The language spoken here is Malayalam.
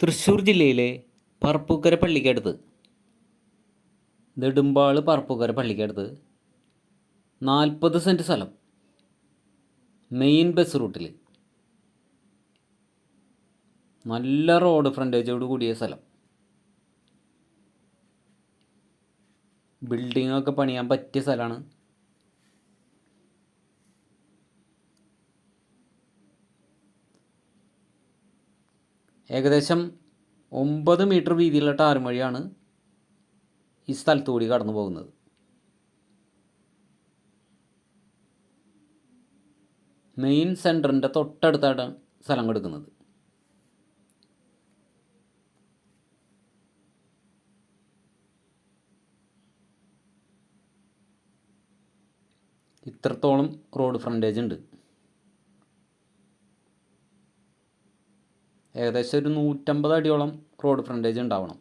തൃശ്ശൂർ ജില്ലയിലെ പറപ്പൂക്കര പള്ളിക്കടുത്ത് നെടുമ്പാൾ പറപ്പൂക്കര പള്ളിക്കടുത്ത് 40 സെൻറ്റ് സ്ഥലം മെയിൻ ബസ് റൂട്ടിൽ നല്ല റോഡ് ഫ്രണ്ടേജോട് കൂടിയ സ്ഥലം. ബിൽഡിങ്ങൊക്കെ പണിയാൻ പറ്റിയ സ്ഥലമാണ്. ഏകദേശം 9 മീറ്റർ വീതിയുള്ള ടാർ വഴിയാണ് ഈ സ്ഥലത്തുകൂടി കടന്നു പോകുന്നത്. മെയിൻ സെൻറ്ററിൻ്റെ തൊട്ടടുത്താണ് സ്ഥലം കൊടുക്കുന്നത്. ഇത്രത്തോളം റോഡ് ഫ്രണ്ടേജ് ഉണ്ട്. ഏകദേശം ഒരു 150 അടിയോളം റോഡ് ഫ്രണ്ടേജ് ഉണ്ടാവണം.